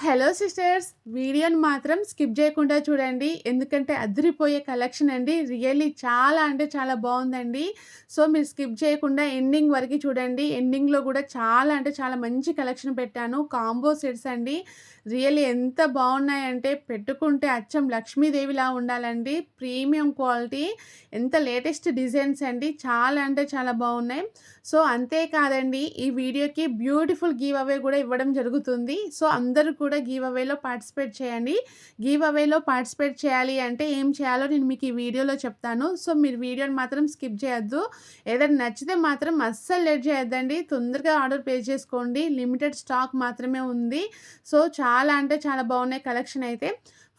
Hello sisters, వీడియోని మాత్రం skip చేయకుండా చూడండి. ఎందుకంటే అదిరిపోయే కలెక్షన్ అండి. రియల్లీ చాలా అంటే చాలా బాగుందండి. సో మీరు స్కిప్ చేయకుండా ఎండింగ్ వరకు చూడండి. ఎండింగ్లో కూడా చాలా అంటే చాలా మంచి కలెక్షన్ పెట్టాను. కాంబో సెట్స్ అండి. రియల్లీ ఎంత బాగున్నాయంటే పెట్టుకుంటే అచ్చం లక్ష్మీదేవిలా ఉండాలండి. ప్రీమియం క్వాలిటీ, ఎంత లేటెస్ట్ డిజైన్స్ అండి. చాలా అంటే చాలా బాగున్నాయి. సో అంతే కాదండి, ఈ వీడియోకి బ్యూటిఫుల్ గివ్ అవే కూడా ఇవ్వడం జరుగుతుంది. సో అందరూ కూడా గివ్ అవేలో పార్టిసిపేట్ చేయండి. గివ్ అవేలో పార్టిసిపేట్ చేయాలి అంటే ఏం చేయాలో నేను మీకు ఈ వీడియోలో చెప్తాను. సో మీరు వీడియోని మాత్రం స్కిప్ చేయొద్దు. ఏదైనా నచ్చితే మాత్రం అస్సలు లేట్ చేయొద్దండి. తొందరగా ఆర్డర్ ప్లేస్ చేసుకోండి. లిమిటెడ్ స్టాక్ మాత్రమే ఉంది. సో చాలా అంటే చాలా బాగున్నాయి కలెక్షన్ అయితే.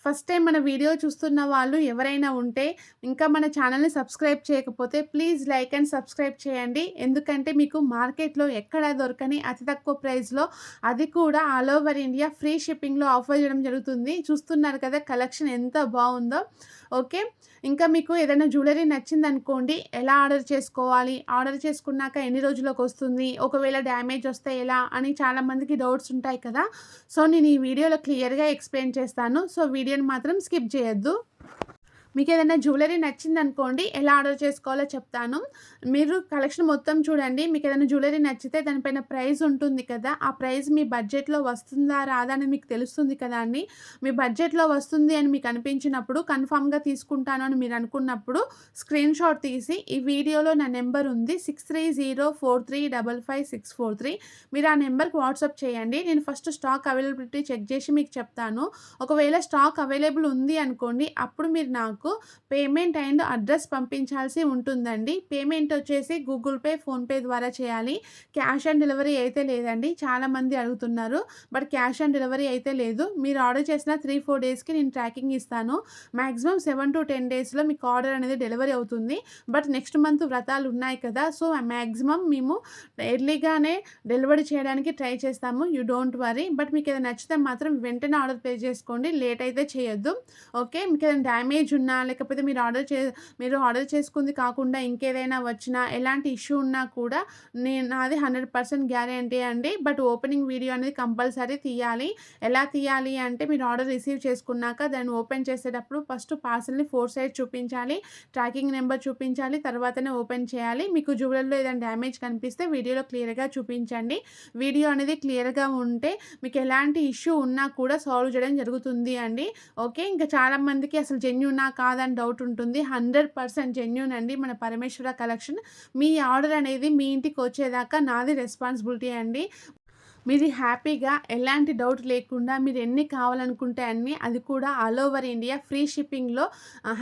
ఫస్ట్ టైం మన వీడియో చూస్తున్న వాళ్ళు ఎవరైనా ఉంటే ఇంకా మన ఛానల్ని సబ్స్క్రైబ్ చేయకపోతే ప్లీజ్ లైక్ అండ్ సబ్స్క్రైబ్ చేయండి. ఎందుకంటే మీకు మార్కెట్లో ఎక్కడా దొరకని అతి తక్కువ ప్రైస్లో, అది కూడా ఆల్ ఓవర్ ఇండియా ఫ్రీ షిప్పింగ్లో ఆఫర్ చేయడం జరుగుతుంది. చూస్తున్నారు కదా కలెక్షన్ ఎంత బాగుందో. ఓకే, ఇంకా మీకు ఏదైనా జ్యువెలరీ నచ్చిందనుకోండి, ఎలా ఆర్డర్ చేసుకోవాలి, ఆర్డర్ చేసుకున్నాక ఎన్ని రోజులకు వస్తుంది, ఒకవేళ డ్యామేజ్ వస్తే ఎలా అని చాలామందికి డౌట్స్ ఉంటాయి కదా. సో నేను ఈ వీడియోలో క్లియర్గా ఎక్స్ప్లెయిన్ చేస్తాను. సో వీడియోని మాత్రం స్కిప్ చేయొద్దు. మీకు ఏదైనా జ్యువెలరీ నచ్చిందనుకోండి, ఎలా ఆర్డర్ చేసుకోవాలో చెప్తాను. మీరు కలెక్షన్ మొత్తం చూడండి. మీకు ఏదైనా జ్యువెలరీ నచ్చితే దానిపైన ప్రైస్ ఉంటుంది కదా, ఆ ప్రైస్ మీ బడ్జెట్లో వస్తుందా రాదా అని మీకు తెలుస్తుంది కదా అండి. మీ బడ్జెట్లో వస్తుంది అని మీకు అనిపించినప్పుడు, కన్ఫామ్గా తీసుకుంటాను అని మీరు అనుకున్నప్పుడు స్క్రీన్ షాట్ తీసి ఈ వీడియోలో నా నెంబర్ ఉంది 6304355643, మీరు ఆ నెంబర్కి వాట్సాప్ చేయండి. నేను ఫస్ట్ స్టాక్ అవైలబిలిటీ చెక్ చేసి మీకు చెప్తాను. ఒకవేళ స్టాక్ అవైలబుల్ ఉంది అనుకోండి, అప్పుడు మీరు నాకు పేమెంట్ అండ్ అడ్రస్ పంపించాల్సి ఉంటుందండి. పేమెంట్ వచ్చేసి గూగుల్ పే, ఫోన్పే ద్వారా చేయాలి. క్యాష్ ఆన్ డెలివరీ అయితే లేదండి. చాలామంది అడుగుతున్నారు, బట్ క్యాష్ ఆన్ డెలివరీ అయితే లేదు. మీరు ఆర్డర్ చేసిన 3-4 డేస్కి నేను ట్రాకింగ్ ఇస్తాను. మ్యాక్సిమం 7 to 10 డేస్లో మీకు ఆర్డర్ అనేది డెలివరీ అవుతుంది. బట్ నెక్స్ట్ మంత్ వ్రతాలు ఉన్నాయి కదా, సో మ్యాక్సిమం మేము ఎర్లీగానే డెలివరీ చేయడానికి ట్రై చేస్తాము. You don't worry. బట్ మీకు ఏదైనా నచ్చితే మాత్రం వెంటనే ఆర్డర్ ప్లేస్ చేసుకోండి, లేట్ అయితే చేయొద్దు. ఓకే, మీకు ఏదైనా డ్యామేజ్ ఉన్నా, లేకపోతే మీరు ఆర్డర్ చేసుకుంది కాకుండా ఇంకేదైనా వచ్చినా, ఎలాంటి ఇష్యూ ఉన్నా కూడా నాది 100% గ్యారంటీ అండి. బట్ ఓపెనింగ్ వీడియో అనేది కంపల్సరీ తీయాలి. ఎలా తీయాలి అంటే, మీరు ఆర్డర్ రిసీవ్ చేసుకున్నాక దాన్ని ఓపెన్ చేసేటప్పుడు ఫస్ట్ పార్సల్ని 4 సైడ్ చూపించాలి, ట్రాకింగ్ నెంబర్ చూపించాలి, తర్వాతనే ఓపెన్ చేయాలి. మీకు జ్యువెలరీలో ఏదైనా డ్యామేజ్ కనిపిస్తే వీడియోలో క్లియర్గా చూపించండి. వీడియో అనేది క్లియర్గా ఉంటే మీకు ఎలాంటి ఇష్యూ ఉన్నా కూడా సాల్వ్ చేయడం జరుగుతుంది అండి. ఓకే, ఇంకా చాలామందికి అసలు జెన్యూనా కాదని డౌట్ ఉంటుంది. 100% జెన్యూన్ అండి మన పరమేశ్వర కలెక్షన్. మీ ఆర్డర్ అనేది మీ ఇంటికి వచ్చేదాకా నాది రెస్పాన్సిబిలిటీ అండి. మీరు హ్యాపీగా ఎలాంటి డౌట్ లేకుండా మీరు ఎన్ని కావాలనుకుంటే అన్నీ, అది కూడా ఆల్ ఓవర్ ఇండియా ఫ్రీ షిప్పింగ్లో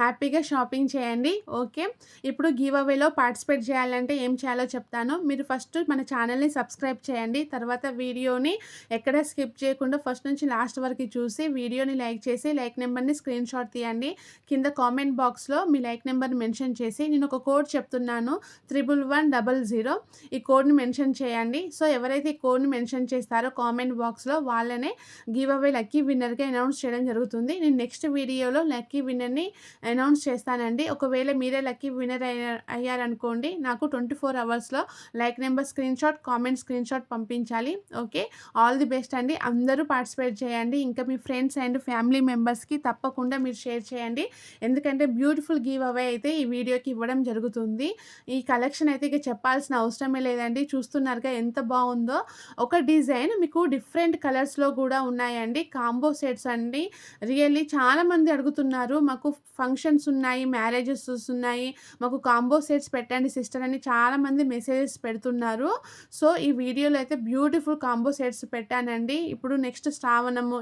హ్యాపీగా షాపింగ్ చేయండి. ఓకే, ఇప్పుడు గివ్ అవేలో పార్టిసిపేట్ చేయాలంటే ఏం చేయాలో చెప్తాను. మీరు ఫస్ట్ మన ఛానల్ని సబ్స్క్రైబ్ చేయండి. తర్వాత వీడియోని ఎక్కడ స్కిప్ చేయకుండా ఫస్ట్ నుంచి లాస్ట్ వరకు చూసి వీడియోని లైక్ చేసి లైక్ నెంబర్ని స్క్రీన్ షాట్ తీయండి. కింద కామెంట్ బాక్స్లో మీ లైక్ నెంబర్ని మెన్షన్ చేసి నేను ఒక కోడ్ చెప్తున్నాను 11100, ఈ కోడ్ని మెన్షన్ చేయండి. సో ఎవరైతే ఈ కోడ్ని మెన్షన్ చేస్తారో కామెంట్ బాక్స్లో, వాళ్ళనే గివ్ అవే లక్కీ విన్నర్గా అనౌన్స్ చేయడం జరుగుతుంది. నేను నెక్స్ట్ వీడియోలో లక్కీ విన్నర్ని అనౌన్స్ చేస్తానండి. ఒకవేళ మీరే లక్కీ విన్నర్ అయ్యారనుకోండి, నాకు 24 అవర్స్లో like number screen shot, comment screen shot పంపించాలి. ఓకే, ఆల్ ది బెస్ట్ అండి. అందరూ పార్టిసిపేట్ చేయండి. ఇంకా మీ ఫ్రెండ్స్ అండ్ ఫ్యామిలీ మెంబర్స్కి తప్పకుండా మీరు షేర్ చేయండి. ఎందుకంటే బ్యూటిఫుల్ గివ్ అవే అయితే ఈ వీడియోకి ఇవ్వడం జరుగుతుంది. ఈ కలెక్షన్ అయితే ఇక చెప్పాల్సిన అవసరమే లేదండి. చూస్తున్నారుగా ఎంత బాగుందో. ఒక డిజైన్ మీకు డిఫరెంట్ కలర్స్లో కూడా ఉన్నాయండి. కాంబో సెట్స్ అండి. రియల్లీ చాలామంది అడుగుతున్నారు, మాకు ఫంక్షన్స్ ఉన్నాయి, మ్యారేజెస్ ఉన్నాయి, మాకు కాంబో సెట్స్ పెట్టండి సిస్టర్ అని చాలామంది మెసేజెస్ పెడుతున్నారు. సో ఈ వీడియోలో అయితే బ్యూటిఫుల్ కాంబో సెట్స్ పెట్టానండి. ఇప్పుడు నెక్స్ట్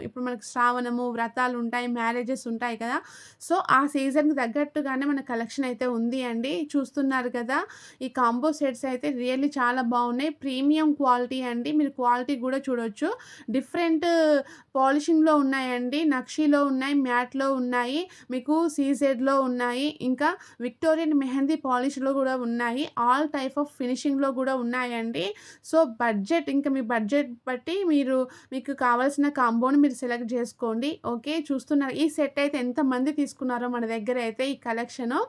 ఇప్పుడు మనకు శ్రావణము, వ్రతాలు ఉంటాయి, మ్యారేజెస్ ఉంటాయి కదా. సో ఆ సీజన్కి తగ్గట్టుగానే మన కలెక్షన్ అయితే ఉంది అండి. చూస్తున్నారు కదా, ఈ కాంబో సెట్స్ అయితే రియల్లీ చాలా బాగున్నాయి. ప్రీమియం క్వాలిటీ అండి. మీరు క్వాలిటీ కూడా చూడొచ్చు. డిఫరెంట్ పాలిషింగ్లో ఉన్నాయండి. నక్షీలో ఉన్నాయి, మ్యాట్లో ఉన్నాయి, మీకు సీజెడ్లో ఉన్నాయి, ఇంకా విక్టోరియన్ మెహందీ పాలిష్లో కూడా ఉన్నాయి. ఆల్ టైప్ ఆఫ్ ఫినిషింగ్లో కూడా ఉన్నాయండి. సో బడ్జెట్, ఇంకా మీ బడ్జెట్ బట్టి మీకు కావాల్సిన కాంబోని మీరు సెలెక్ట్ చేసుకోండి. ఓకే, చూస్తున్నారు ఈ సెట్ అయితే ఎంతమంది తీసుకున్నారో మన దగ్గర అయితే ఈ కలెక్షను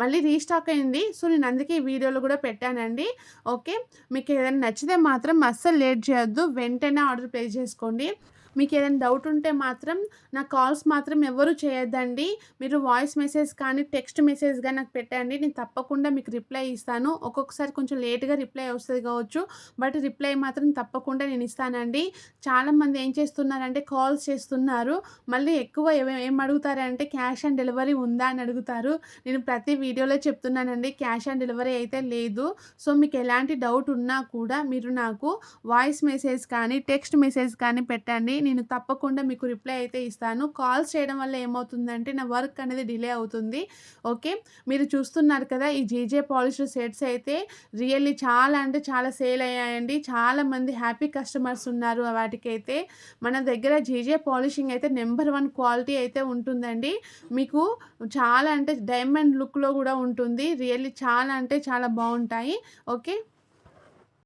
మళ్ళీ రీస్టాక్ అయింది. సో నేను అందుకే ఈ వీడియోలో కూడా పెట్టానండి. ఓకే, మీకు ఏదైనా నచ్చితే మాత్రం అస్సలు లేట్ చేయొద్దు, వెంటనే ఆర్డర్ ప్లేస్ చేసుకోండి. మీకేదైనా డౌట్ ఉంటే మాత్రం నాకు కాల్స్ మాత్రం ఎవ్వరు చేయొద్దండి. మీరు వాయిస్ మెసేజ్ కానీ, టెక్స్ట్ మెసేజ్ గాని నాకు పెట్టండి. నేను తప్పకుండా మీకు రిప్లై ఇస్తాను. ఒక్కొక్కసారి కొంచెం లేట్‌గా రిప్లై వస్తది కావచ్చు. బట్ రిప్లై మాత్రం తప్పకుండా నేను ఇస్తానండి. చాలామంది ఏం చేస్తున్నారంటే కాల్స్ చేస్తున్నారు. మళ్ళీ ఎక్కువ ఏం అడుగుతారంటే క్యాష్ ఆన్ డెలివరీ ఉందా అని అడుగుతారు. నేను ప్రతి వీడియోలో చెప్తున్నానండి క్యాష్ ఆన్ డెలివరీ అయితే లేదు. సో, మీకు ఎలాంటి డౌట్ ఉన్నా కూడా మీరు నాకు వాయిస్ మెసేజ్ కానీ, టెక్స్ట్ మెసేజ్ కానీ పెట్టండి. నేను తప్పకుండా మీకు రిప్లై అయితే ఇస్తాను. కాల్స్ చేయడం వల్ల ఏమవుతుందంటే నా వర్క్ అనేది డిలే అవుతుంది. ఓకే. మీరు చూస్తున్నారు కదా! ఈ జేజే పాలిష్డ్ సెట్స్ అయితే రియల్లీ చాలా అంటే చాలా సేల్ అయ్యాయండి. చాలామంది హ్యాపీ కస్టమర్స్ ఉన్నారు వాటికైతే. మన దగ్గర జేజే పాలిషింగ్ అయితే నంబర్ 1 క్వాలిటీ అయితే ఉంటుందండి. మీకు చాలా అంటే డైమండ్ లుక్‌లో గూడా ఉంటుంది. రియల్లీ చాలా అంటే చాలా బావుంటాయి. ఓకే.